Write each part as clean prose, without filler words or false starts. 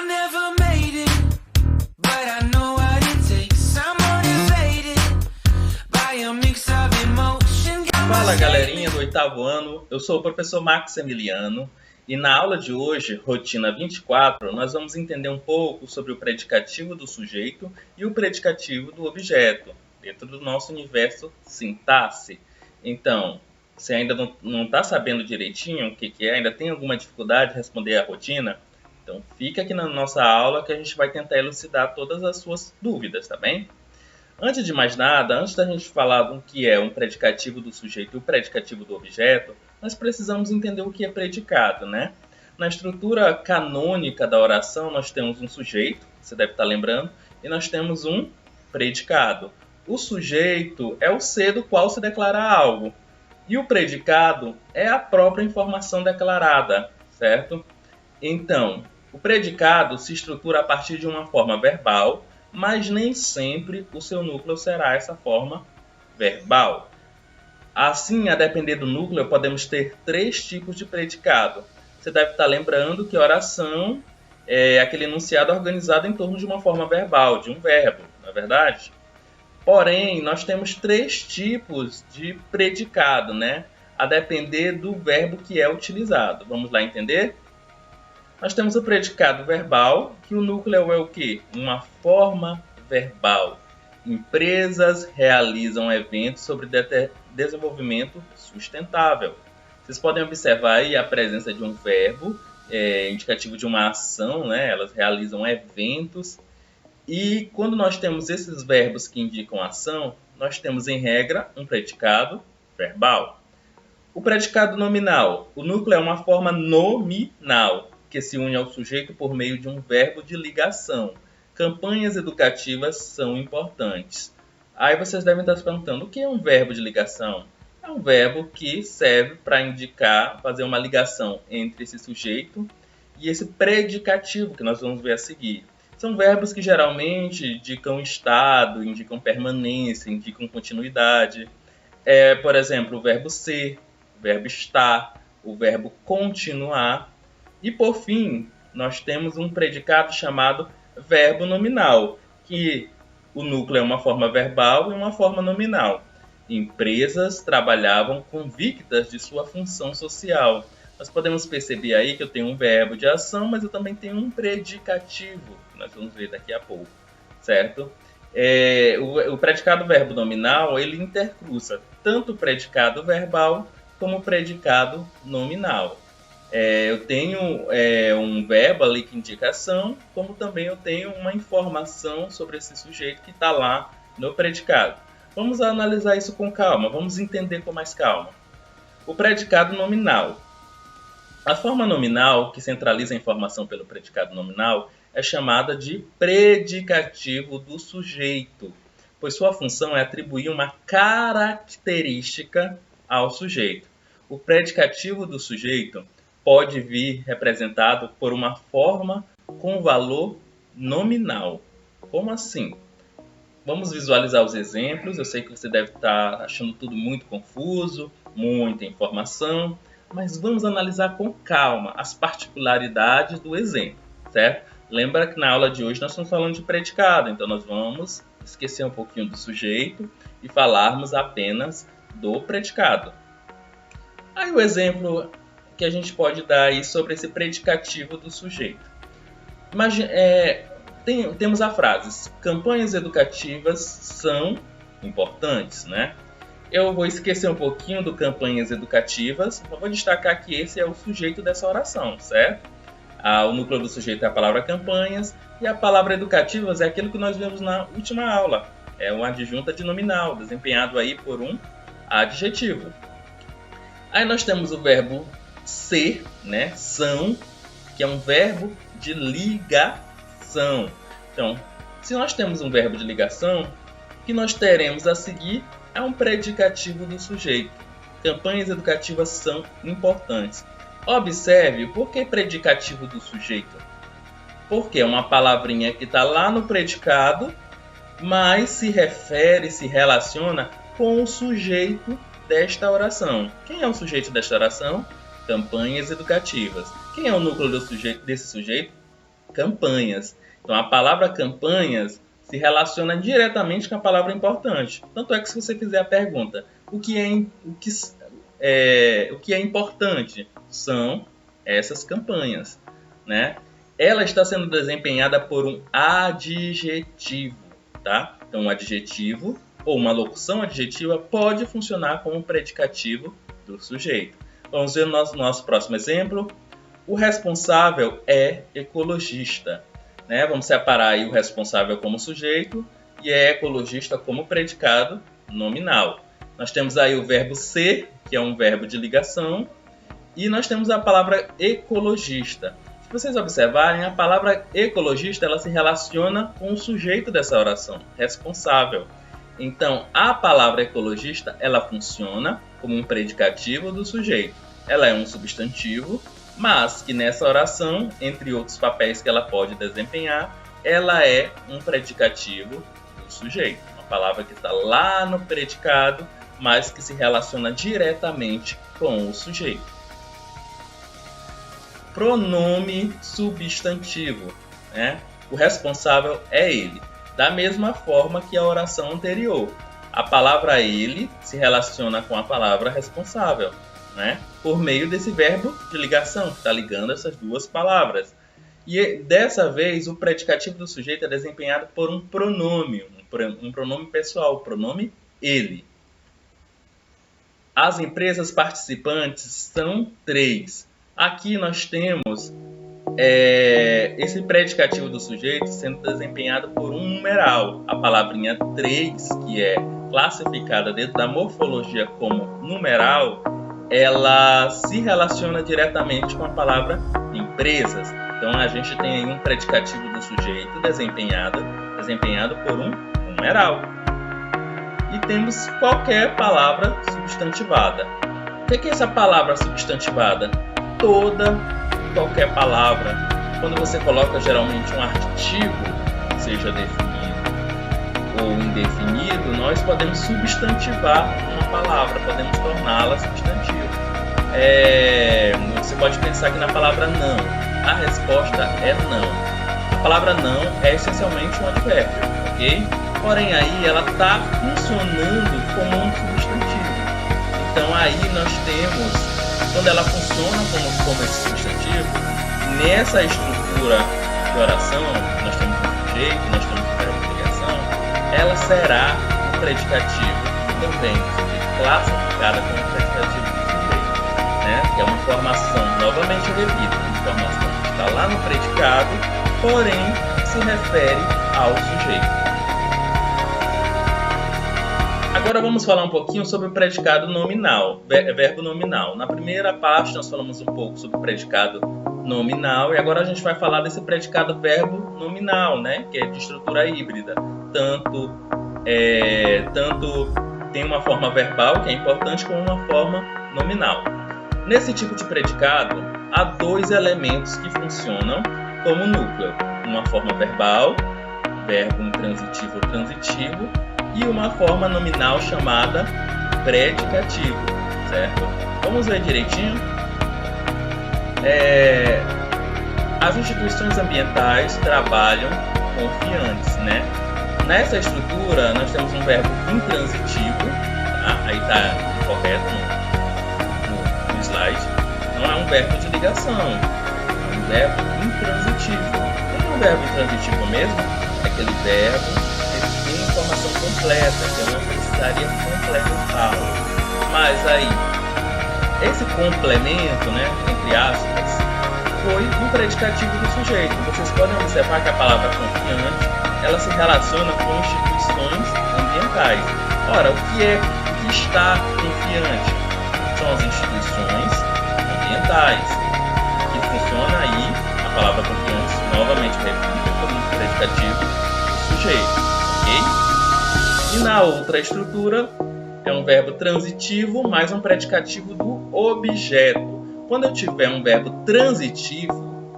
I never made it, but I know what it takes. I'm motivated by a mix of emotion. Fala galerinha do oitavo ano, eu sou o professor Max Emiliano e na aula de hoje, rotina 24, nós vamos entender um pouco sobre o predicativo do sujeito e o predicativo do objeto, dentro do nosso universo sintaxe. Então, se ainda não está sabendo direitinho o que é, ainda tem alguma dificuldade de responder a rotina, então fica aqui na nossa aula que a gente vai tentar elucidar todas as suas dúvidas, tá bem? Antes de mais nada, antes da gente falar do que é um predicativo do sujeito e o predicativo do objeto, nós precisamos entender o que é predicado, né? Na estrutura canônica da oração, nós temos um sujeito, você deve estar lembrando, e nós temos um predicado. O sujeito é o ser do qual se declara algo, e o predicado é a própria informação declarada, certo? Então, o predicado se estrutura a partir de uma forma verbal, mas nem sempre o seu núcleo será essa forma verbal. Assim, a depender do núcleo, podemos ter três tipos de predicado. Você deve estar lembrando que oração é aquele enunciado organizado em torno de uma forma verbal, de um verbo, não é verdade? Porém, nós temos três tipos de predicado, né? A depender do verbo que é utilizado. Vamos lá entender? Nós temos o predicado verbal, que o núcleo é o quê? Uma forma verbal. Empresas realizam eventos sobre desenvolvimento sustentável. Vocês podem observar aí a presença de um verbo, indicativo de uma ação, né? Elas realizam eventos. E quando nós temos esses verbos que indicam ação, nós temos em regra um predicado verbal. O predicado nominal, o núcleo é uma forma nominal, que se une ao sujeito por meio de um verbo de ligação. Campanhas educativas são importantes. Aí vocês devem estar se perguntando, o que é um verbo de ligação? É um verbo que serve para indicar, fazer uma ligação entre esse sujeito e esse predicativo que nós vamos ver a seguir. São verbos que geralmente indicam estado, indicam permanência, indicam continuidade. Por exemplo, o verbo ser, o verbo estar, o verbo continuar. E, por fim, nós temos um predicado chamado verbo nominal, que o núcleo é uma forma verbal e uma forma nominal. Empresas trabalhavam convictas de sua função social. Nós podemos perceber aí que eu tenho um verbo de ação, mas eu também tenho um predicativo, que nós vamos ver daqui a pouco, certo? O predicado verbo nominal, ele intercruza tanto o predicado verbal como o predicado nominal. Eu tenho um verbo ali que indica ação, como também eu tenho uma informação sobre esse sujeito que está lá no predicado. Vamos analisar isso com calma, vamos entender com mais calma. O predicado nominal. A forma nominal, que centraliza a informação pelo predicado nominal, é chamada de predicativo do sujeito, pois sua função é atribuir uma característica ao sujeito. O predicativo do sujeito pode vir representado por uma forma com valor nominal. Como assim? Vamos visualizar os exemplos. Eu sei que você deve estar achando tudo muito confuso, muita informação, mas vamos analisar com calma as particularidades do exemplo, certo? Lembra que na aula de hoje nós estamos falando de predicado, então nós vamos esquecer um pouquinho do sujeito e falarmos apenas do predicado. Aí o exemplo que a gente pode dar aí sobre esse predicativo do sujeito. Temos a frase, campanhas educativas são importantes, né? Eu vou esquecer um pouquinho do campanhas educativas, mas vou destacar que esse é o sujeito dessa oração, certo? O núcleo do sujeito é a palavra campanhas e a palavra educativas é aquilo que nós vimos na última aula. É uma adjunta de nominal, desempenhado aí por um adjetivo. Aí nós temos o verbo ser, né? São, que é um verbo de ligação. Então, se nós temos um verbo de ligação, o que nós teremos a seguir é um predicativo do sujeito. Campanhas educativas são importantes. Observe por que predicativo do sujeito. Porque é uma palavrinha que está lá no predicado, mas se refere, se relaciona com o sujeito desta oração. Quem é o sujeito desta oração? Campanhas educativas. Quem é o núcleo desse sujeito? campanhas. Então, a palavra campanhas se relaciona diretamente com a palavra importante. Tanto é que, se você fizer a pergunta, o que é importante? São essas campanhas, né? Ela está sendo desempenhada por um adjetivo, tá? Então, um adjetivo ou uma locução adjetiva pode funcionar como predicativo do sujeito. Vamos ver o nosso próximo exemplo. O responsável é ecologista, né? Vamos separar aí o responsável como sujeito e é ecologista como predicado nominal. Nós temos aí o verbo ser, que é um verbo de ligação, e nós temos a palavra ecologista. Se vocês observarem, a palavra ecologista ela se relaciona com o sujeito dessa oração, responsável. Então, a palavra ecologista ela funciona como um predicativo do sujeito. Ela é um substantivo, mas que nessa oração, entre outros papéis que ela pode desempenhar, ela é um predicativo do sujeito. Uma palavra que está lá no predicado, mas que se relaciona diretamente com o sujeito. Pronome substantivo, né? O responsável é ele. Da mesma forma que a oração anterior. A palavra ele se relaciona com a palavra responsável, né? Por meio desse verbo de ligação, que está ligando essas duas palavras. E dessa vez, o predicativo do sujeito é desempenhado por um pronome pessoal, o pronome ele. As empresas participantes são 3. Aqui nós temos esse predicativo do sujeito sendo desempenhado por um numeral. A palavrinha 3, que é classificada dentro da morfologia como numeral, ela se relaciona diretamente com a palavra empresas. Então a gente tem aí um predicativo do sujeito desempenhado por um numeral. E temos qualquer palavra substantivada. O que é essa palavra substantivada? Qualquer palavra. Quando você coloca geralmente um artigo, seja definido ou indefinido, nós podemos substantivar uma palavra, podemos torná-la substantivo. Você pode pensar aqui na palavra não. A resposta é não. A palavra não é essencialmente um advérbio, ok? Porém, aí ela está funcionando como um substantivo. Então, aí nós temos, quando ela funciona como esse substantivo, nessa estrutura de oração, nós temos um sujeito, nós temos um verbo de ligação, ela será um predicativo também, classificada como um predicativo do sujeito, né? Que é uma formação, novamente eu repito, uma formação que está lá no predicado, porém se refere ao sujeito. Agora vamos falar um pouquinho sobre o predicado nominal, verbo nominal. Na primeira parte nós falamos um pouco sobre o predicado nominal e agora a gente vai falar desse predicado verbo nominal, né? Que é de estrutura híbrida. Tanto tem uma forma verbal, que é importante, como uma forma nominal. Nesse tipo de predicado, há 2 elementos que funcionam como núcleo. Uma forma verbal, verbo intransitivo ou transitivo, e uma forma nominal chamada predicativo, certo? Vamos ver direitinho. As instituições ambientais trabalham confiantes, né? Nessa estrutura, nós temos um verbo intransitivo, tá? Aí está correto no slide. Não é um verbo de ligação, é um verbo intransitivo. O que é um verbo intransitivo mesmo? É aquele verbo informação completa, que eu não precisaria complementá-lo. Mas aí, esse complemento, né, entre aspas, foi um predicativo do sujeito. Vocês podem observar que a palavra confiante, ela se relaciona com instituições ambientais. Ora, o que está confiante? São as instituições ambientais. Que funciona aí, a palavra confiante, novamente repito, como um predicativo do sujeito. E na outra estrutura, é um verbo transitivo mais um predicativo do objeto. Quando eu tiver um verbo transitivo,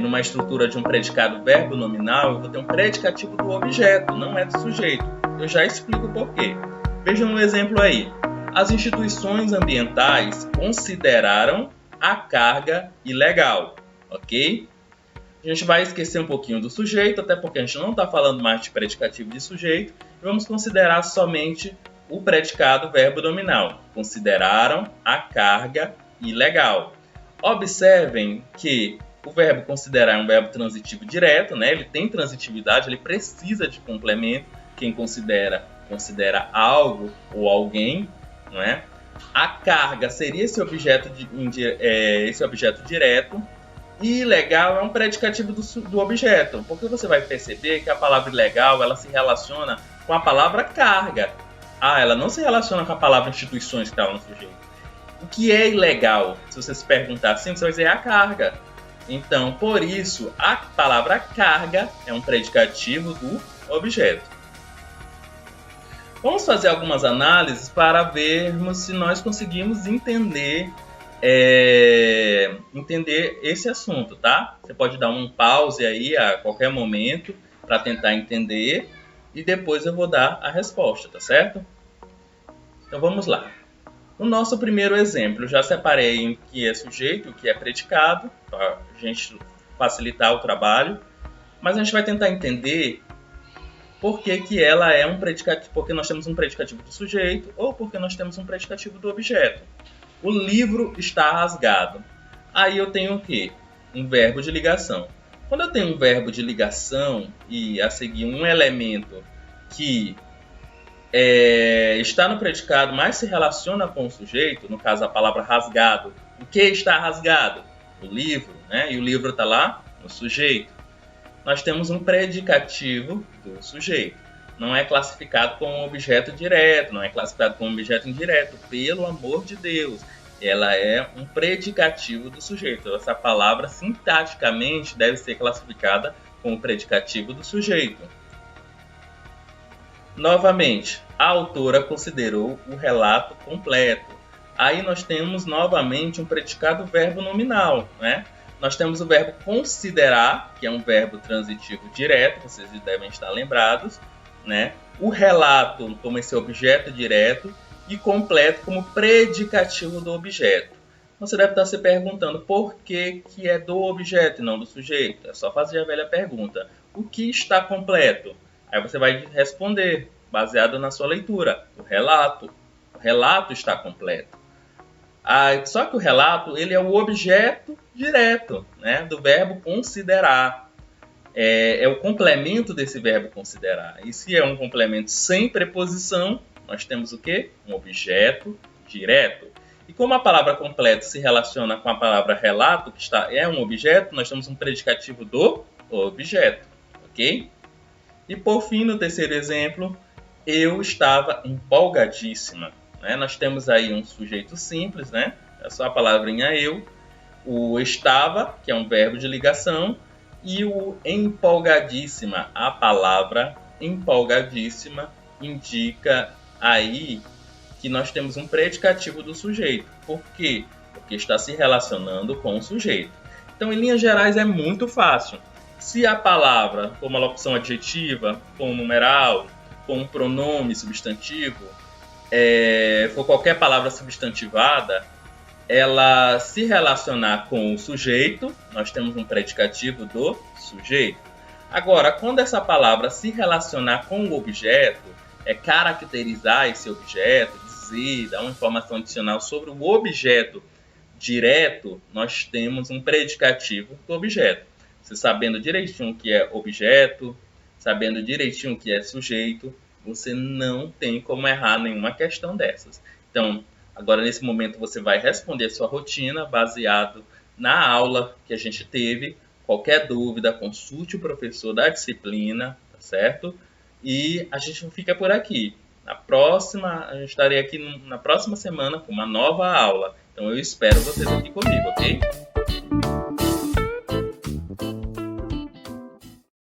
numa estrutura de um predicado verbo nominal, eu vou ter um predicativo do objeto, não é do sujeito. Eu já explico por quê. Vejam um exemplo aí. As instituições ambientais consideraram a carga ilegal, ok? A gente vai esquecer um pouquinho do sujeito, até porque a gente não está falando mais de predicativo de sujeito, e vamos considerar somente o predicado verbo nominal. Consideraram a carga ilegal. Observem que o verbo considerar é um verbo transitivo direto, né? Ele tem transitividade, ele precisa de complemento. Quem considera algo ou alguém, não é? A carga seria esse objeto direto. E ilegal é um predicativo do objeto, porque você vai perceber que a palavra ilegal ela se relaciona com a palavra carga. Ela não se relaciona com a palavra instituições que está no sujeito. O que é ilegal? Se você se perguntar assim, você vai dizer a carga. Então, por isso, a palavra carga é um predicativo do objeto. Vamos fazer algumas análises para vermos se nós conseguimos entender esse assunto, tá? Você pode dar um pause aí a qualquer momento para tentar entender e depois eu vou dar a resposta, tá certo? Então vamos lá. No nosso primeiro exemplo, eu já separei o que é sujeito e o que é predicado, para a gente facilitar o trabalho, mas a gente vai tentar entender por que ela é um predicativo, porque nós temos um predicativo do sujeito ou porque nós temos um predicativo do objeto. O livro está rasgado. Aí eu tenho o quê? Um verbo de ligação. Quando eu tenho um verbo de ligação e a seguir um elemento que está no predicado, mas se relaciona com o sujeito, no caso a palavra rasgado. O que está rasgado? O livro, né? E o livro está lá no sujeito. Nós temos um predicativo do sujeito. Não é classificado como objeto direto, não é classificado como objeto indireto, pelo amor de Deus. Ela é um predicativo do sujeito. Essa palavra, sintaticamente, deve ser classificada como predicativo do sujeito. Novamente, a autora considerou o relato completo. Aí nós temos novamente um predicado verbo nominal, né? Nós temos o verbo considerar, que é um verbo transitivo direto, vocês devem estar lembrados, né? O relato como esse objeto direto e completo como predicativo do objeto. Você deve estar se perguntando por que é do objeto e não do sujeito. É só fazer a velha pergunta. O que está completo? Aí você vai responder, baseado na sua leitura. O relato. O relato está completo. Só que o relato ele é o objeto direto, né, do verbo considerar. É o complemento desse verbo considerar. E se é um complemento sem preposição, nós temos o quê? Um objeto direto. E como a palavra completo se relaciona com a palavra relato, que é um objeto, nós temos um predicativo do objeto. Ok? E por fim, no terceiro exemplo, eu estava empolgadíssima. Né? Nós temos aí um sujeito simples, né? É só a palavrinha eu. O estava, que é um verbo de ligação, e o empolgadíssima. A palavra empolgadíssima indica aí que nós temos um predicativo do sujeito. Por quê? Porque está se relacionando com o sujeito. Então, em linhas gerais, é muito fácil. Se a palavra for uma locução adjetiva, for um numeral, for um pronome substantivo, for qualquer palavra substantivada, ela se relacionar com o sujeito, nós temos um predicativo do sujeito. Agora, quando essa palavra se relacionar com o objeto, caracterizar esse objeto, dizer, dar uma informação adicional sobre o objeto direto, nós temos um predicativo do objeto. Você sabendo direitinho o que é objeto, sabendo direitinho o que é sujeito, você não tem como errar nenhuma questão dessas. Então, agora nesse momento você vai responder a sua rotina baseado na aula que a gente teve. Qualquer dúvida, consulte o professor da disciplina, tá certo? E a gente fica por aqui. Eu estarei aqui na próxima semana com uma nova aula. Então eu espero vocês aqui comigo, ok?